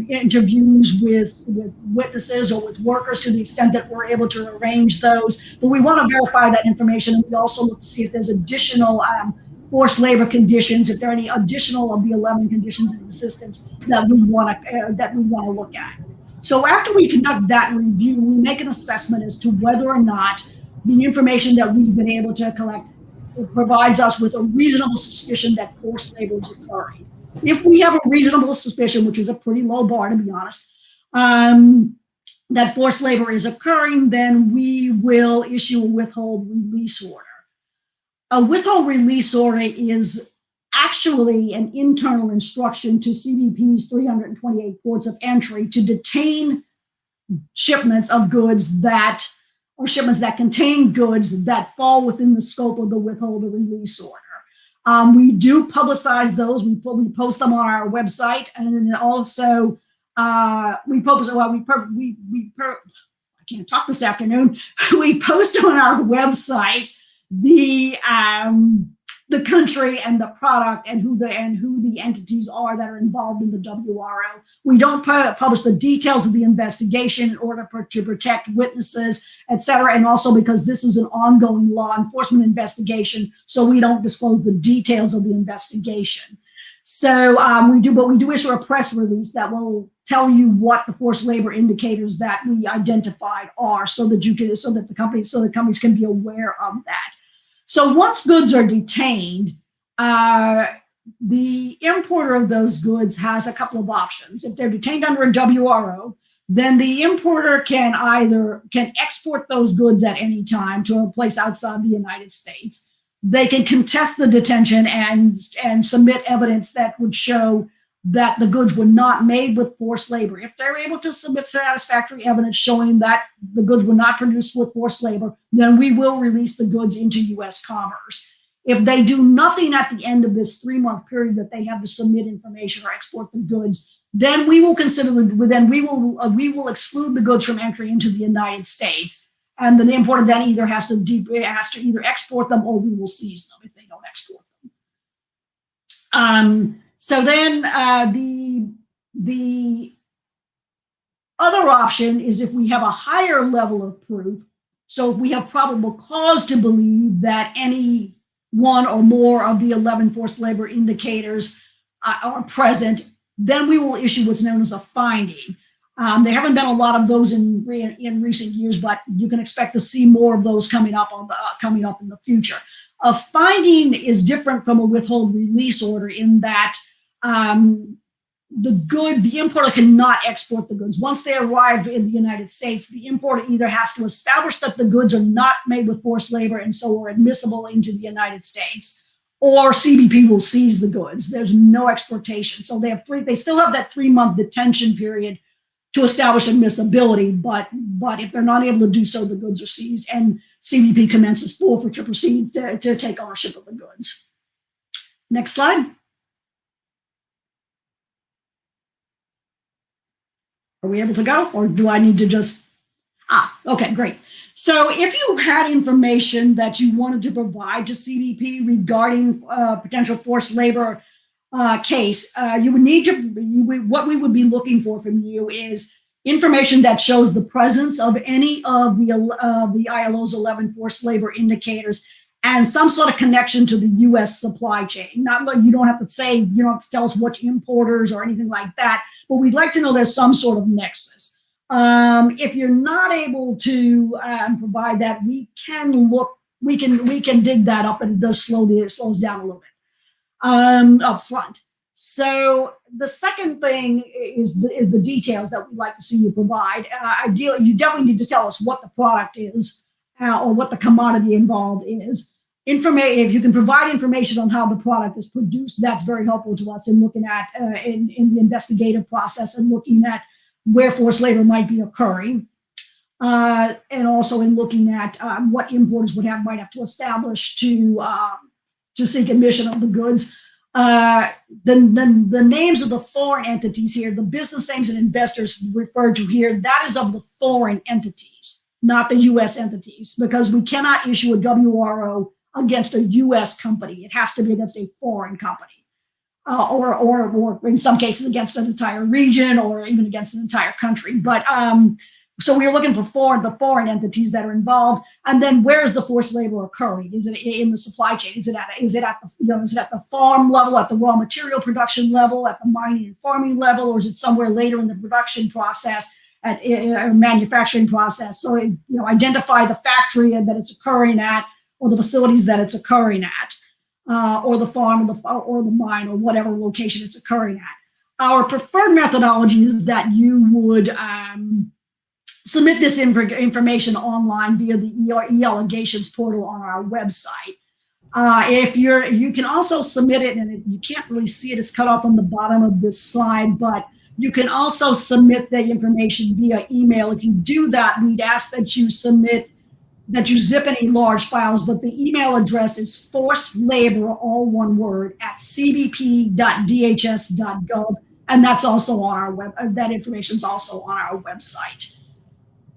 interviews with witnesses or with workers to the extent that we're able to arrange those. But we want to verify that information, and we also look to see if there's additional forced labor conditions, if there are any additional of the 11 conditions in existence that we want to look at. So after we conduct that review, we make an assessment as to whether or not the information that we've been able to collect provides us with a reasonable suspicion that forced labor is occurring. If we have a reasonable suspicion, which is a pretty low bar to be honest, that forced labor is occurring, then we will issue a withhold release order. A withhold release order is actually an internal instruction to CBP's 328 ports of entry to detain shipments of goods or shipments that contain goods that fall within the scope of the withhold or release order. We do publicize those. We post them on our website, and then also we post. Well, I can't talk this afternoon. We post on our website the country and the product and who the entities are that are involved in the WRO. We don't publish the details of the investigation in order to protect witnesses, etc. And also because this is an ongoing law enforcement investigation, so we don't disclose the details of the investigation. So we do issue a press release that will tell you what the forced labor indicators that we identified are, so that the companies can be aware of that. So once goods are detained, the importer of those goods has a couple of options. If they're detained under a WRO, then the importer can export those goods at any time to a place outside the United States. They can contest the detention and submit evidence that would show that the goods were not made with forced labor. If they're able to submit satisfactory evidence showing that the goods were not produced with forced labor, then we will release the goods into U.S. commerce. If they do nothing at the end of this 3-month period that they have to submit information or export the goods, then we will we will exclude the goods from entry into the United States, and then the importer then either has to either export them, or we will seize them if they don't export them. So then the other option is if we have a higher level of proof. So if we have probable cause to believe that any one or more of the 11 forced labor indicators are present, then we will issue what's known as a finding. There haven't been a lot of those in recent years, but you can expect to see more of those coming up in the future. A finding is different from a withhold release order in that the importer cannot export the goods. Once they arrive in the United States, the importer either has to establish that the goods are not made with forced labor and so are admissible into the United States, or CBP will seize the goods. There's no exportation. So they still have that 3-month detention period to establish admissibility, but if they're not able to do so, the goods are seized, and CBP commences forfeiture proceedings to take ownership of the goods. Next slide. Are we able to go, or do I need to just, okay, great. So if you had information that you wanted to provide to CBP regarding potential forced labor case, you would need to, what we would be looking for from you is information that shows the presence of any of the ILO's 11 forced labor indicators and some sort of connection to the U.S. supply chain. Not like you don't have to say, you don't have to tell us which importers or anything like that, but we'd like to know there's some sort of nexus. If you're not able to provide that, we can dig that up, and it does slows down a little bit up front. So the second thing is the details that we'd like to see you provide. Ideally, you definitely need to tell us what the product is or what the commodity involved is. If you can provide information on how the product is produced, that's very helpful to us in looking at in the investigative process and looking at where forced labor might be occurring, and also in looking at what importers might have to establish to seek admission of the goods. The names of the foreign entities here, the business names and investors referred to here, that is of the foreign entities, not the U.S. entities, because we cannot issue a WRO against a U.S. company. It has to be against a foreign company, or in some cases against an entire region or even against an entire country. But so we're looking for the foreign entities that are involved, and then where is the forced labor occurring? Is it in the supply chain? Is it at the farm level, at the raw material production level, at the mining and farming level, or is it somewhere later in the production process, at a manufacturing process? So identify the factory that it's occurring at, or the facilities that it's occurring at, or the farm, or the mine, or whatever location it's occurring at. Our preferred methodology is that you would submit this information online via the e-allegations portal on our website. You can also submit it, and you can't really see it, it's cut off on the bottom of this slide, but you can also submit the information via email. If you do that, we'd ask that you zip any large files, but the email address is forced labor, all one word, at cbp.dhs.gov, and that's also on our web. That information is also on our website.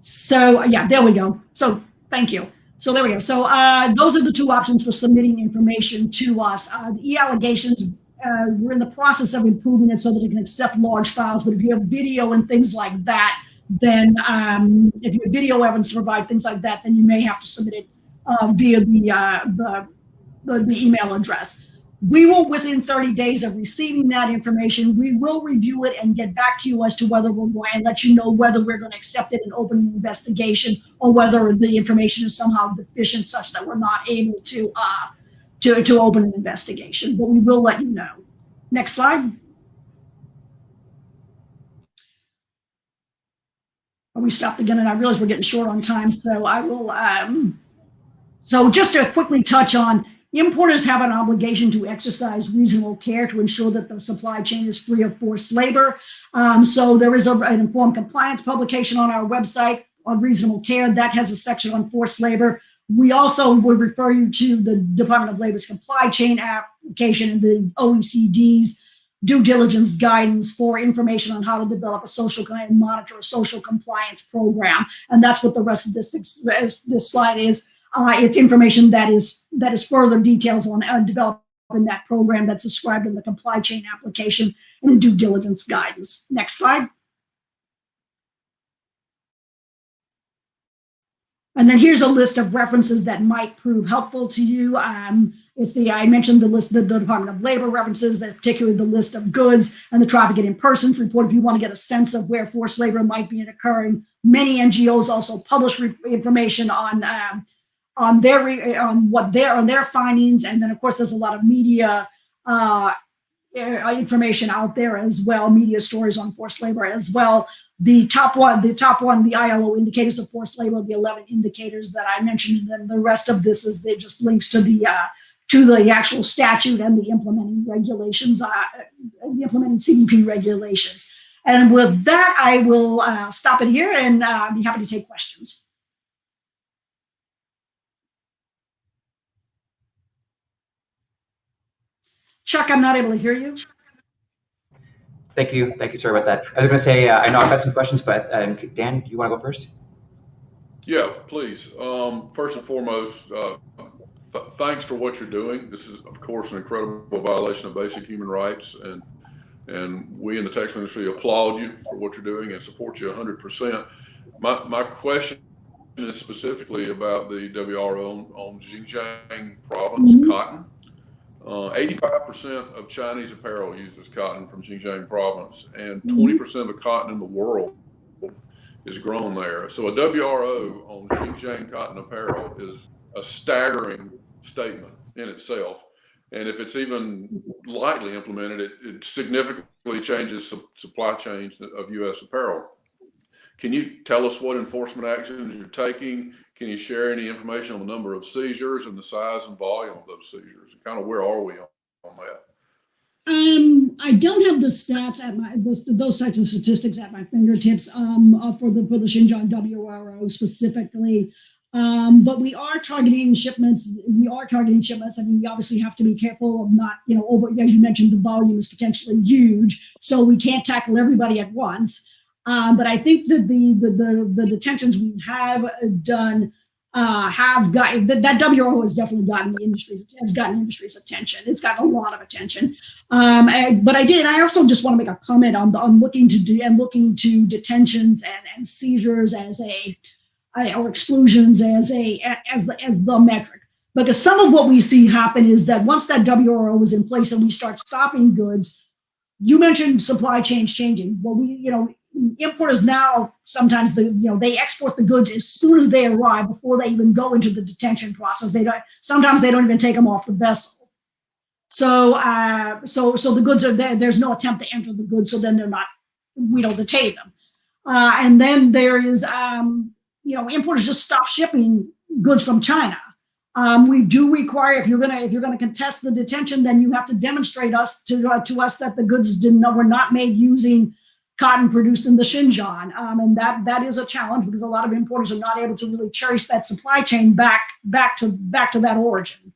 So yeah, there we go. So thank you. So there we go. So those are the two options for submitting information to us. The e-allegations, we're in the process of improving it so that it can accept large files. But if you have video and things like that, then if you have video evidence to provide things like that, then you may have to submit it via the email address. We will, within 30 days of receiving that information, we will review it and get back to you as to whether we're going, and let you know whether we're going to accept it and open an investigation, or whether the information is somehow deficient such that we're not able to open an investigation. But we will let you know. Next slide. We stopped again, and I realize we're getting short on time, so I will. So just to quickly touch on, importers have an obligation to exercise reasonable care to ensure that the supply chain is free of forced labor. So there is an informed compliance publication on our website on reasonable care that has a section on forced labor. We also would refer you to the Department of Labor's supply chain application and the OECD's due diligence guidance for information on how to develop and monitor a social compliance program. And that's what the rest of this slide is. It's information that is further details on developing that program that's described in the supply chain application and the due diligence guidance. Next slide. And then here's a list of references that might prove helpful to you. I mentioned the list, the Department of Labor references, particularly the list of goods and the trafficking in persons report. If you want to get a sense of where forced labor might be occurring, many NGOs also publish information on their findings, and then of course there's a lot of media information out there as well, media stories on forced labor as well. The top one, the ILO indicators of forced labor, the 11 indicators that I mentioned, and then the rest of this is just links to the actual statute and the implementing regulations, the implementing CBP regulations. And with that, I will stop it here and be happy to take questions. Chuck, I'm not able to hear you. Thank you. Sorry about that. I was going to say, I know I've got some questions, but Dan, you want to go first? Yeah, please. First and foremost, thanks for what you're doing. This is, of course, an incredible violation of basic human rights, and we in the textile industry applaud you for what you're doing and support you 100%. My question is specifically about the WRO on Xinjiang province cotton. 85% of Chinese apparel uses cotton from Xinjiang province, and 20% of the cotton in the world is grown there. So a WRO on Xinjiang cotton apparel is a staggering statement in itself. And if it's even lightly implemented, it significantly changes supply chains of U.S. apparel. Can you tell us what enforcement actions you're taking? Can you share any information on the number of seizures and the size and volume of those seizures? Kind of where are we on that? I don't have the stats at those types of statistics at my fingertips for the Xinjiang WRO specifically. But we are targeting shipments. I mean, we obviously have to be careful of not, as you mentioned, the volume is potentially huge, so we can't tackle everybody at once. But I think that the detentions we have done have gotten that WRO has definitely gotten industry's attention. It's gotten a lot of attention. But I also just want to make a comment on looking to detentions and seizures or exclusions as the metric, because some of what we see happen is that once that WRO is in place and we start stopping goods, you mentioned supply chains changing. Well, importers now sometimes they export the goods as soon as they arrive before they even go into the detention process. Sometimes they don't even take them off the vessel. So the goods are there. There's no attempt to enter the goods, so then we don't detain them. And then there is importers just stop shipping goods from China. We do require, if you're gonna contest the detention, then you have to demonstrate to us that the goods were not made using cotton produced in the Xinjiang, and that is a challenge because a lot of importers are not able to really trace that supply chain back to that origin.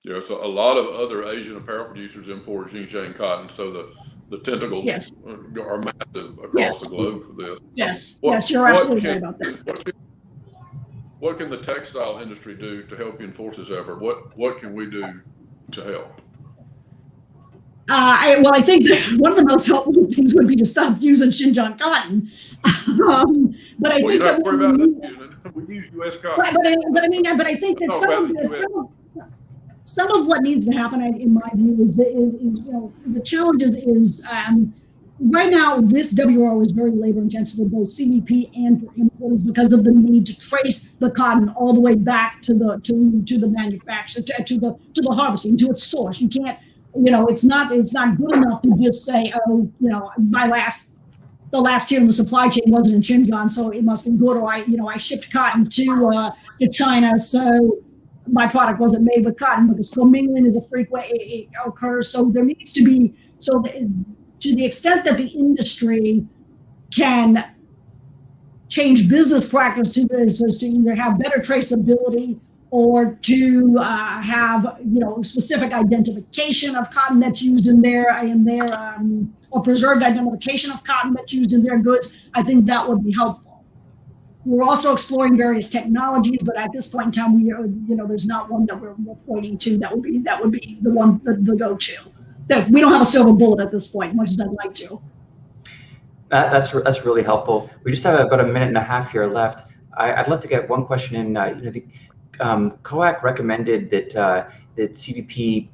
Yeah, so a lot of other Asian apparel producers import Xinjiang cotton, so the tentacles are massive across the globe for this. Yes, you're absolutely right about that. What can the textile industry do to help you enforce this effort? What can we do to help? I think that one of the most helpful things would be to stop using Xinjiang cotton. But I think that we use U.S. cotton. But I think that some of what needs to happen, in my view, is the challenges is right now this WRO is very labor intensive for both CVP and for importers because of the need to trace the cotton all the way back to the manufacturer, to the harvesting, to its source. You can't. It's not good enough to just say, the last year in the supply chain wasn't in Xinjiang, so it must be good. Or I shipped cotton to China, so my product wasn't made with cotton, because commingling is a frequent, it occurs. So there needs to be, to the extent that the industry can change business practices to either have better traceability or to have specific identification of cotton that's used in their or preserved identification of cotton that's used in their goods, I think that would be helpful. We're also exploring various technologies, but at this point in time, there's not one that we're pointing to that would be the one, the go-to. That we don't have a silver bullet at this point, much as I'd like to. That's really helpful. We just have about a minute and a half here left. I'd love to get one question in. The COAC recommended that CBP,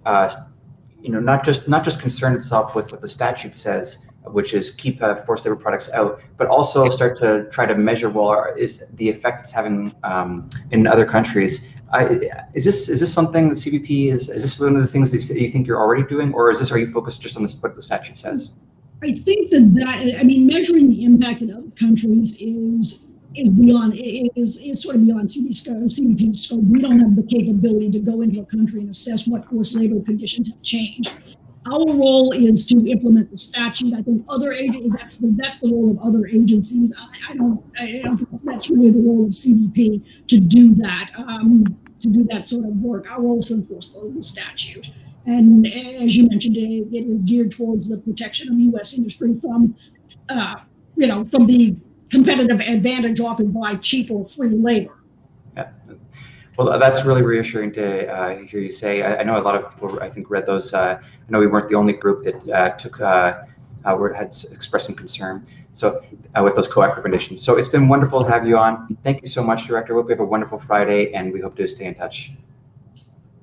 not just concern itself with what the statute says, which is keep forced labor products out, but also start to try to measure is the effect it's having in other countries. Is this something that CBP is this one of the things that you think you're already doing, or are you focused just on what the statute says? I think measuring the impact in other countries is sort of beyond CBP's scope. We don't have the capability to go into a country and assess what forced labor conditions have changed. Our role is to implement the statute. I think that's the role of other agencies. I don't think that's really the role of CBP to do that sort of work. Our role is to enforce the statute. And as you mentioned, it is geared towards the protection of U.S. industry from the competitive advantage offered by cheap or free labor. Yeah. Well, that's really reassuring to hear you say. I know a lot of people, I think, read those. I know we weren't the only group that took had expressed some concern. So with those co-op recommendations. So it's been wonderful to have you on. Thank you so much, Director. Hope you have a wonderful Friday, and we hope to stay in touch.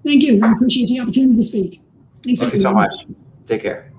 Thank you. I appreciate the opportunity to speak. Thanks, Thank you so much. Take care.